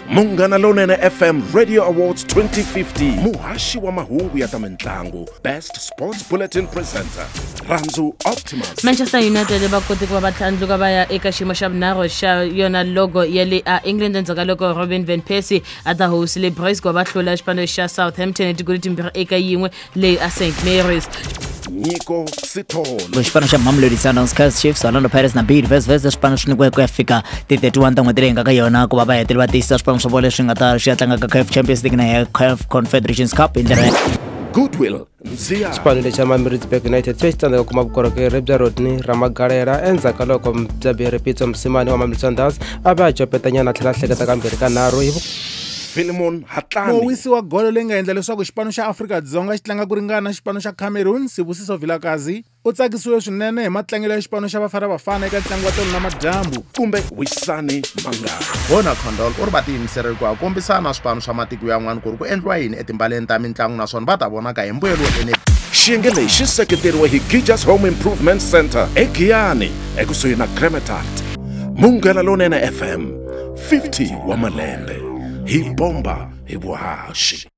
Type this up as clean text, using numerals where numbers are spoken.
Munghana Lonene FM Radio Awards 2050. Muhashi wa mahungu ya tamitlangu. Best Sports Bulletin Presenter. Rhandzu Optimus. Manchester United va koti ku va vatlangi va ya eka xiyimo xa vunharhu xa yona logo ya le England endzhaku loko Robin van Persie a ta hosile Boys ku va hlula xipano xa Southampton hi tigoli timbirhi eka yin'we leyi a St Mary's. Nyiko Sithole. Xipano xa Mamelodi Sundowns Kaizer Chiefs Orlando Pirates na Bid vs xipano xi nyikiwe ku ya fika ti 31 ta n'hweti leyi nga ka yona ku va va hetela va tiyisisa swipano swa vona leswi nga ta xi ya tlanga ka CAF Champions League na ya CAF Confederations Cup hi ndlela Goodwill Nzia. Xipano lexi xa Maritzburg United xi tsandzeka ku kuma vukorhokeri bya Rodney Ramagalera endzhaku loko Mdzaberi Pitso Msimani wa Mamelodi Sundowns a va jopetanyana a tlhela hleketa kambirhi kanharhu hi Philemon Hatlani. Mowisi wa golo leyi nga endla leswaku xipano xa Afrika-Dzonga xi tlanga ku ringana xipano xa Cameroon Sibusiso Vilakazi u tsakisiwe swinene hi matlangelo ya xipano xa Bafana eka ntlangu wa tolo na madyambu. Kumbe Wisani Mangala. Bona Condol u ri va tiyimiserile ku kombisana swipano swa matiko yan'wana ku ri ku endliwa yini etimbaleni ta mitlangu naswona va ta vonaka hi mbuyelo wa Xiyenge lexi seketeriwe hi Gijas Home Improvement Center eGiyani ekusuhi na Kremetat. Munghana Lonene FM 50 wa malembe hi bomba hi vuhaxi.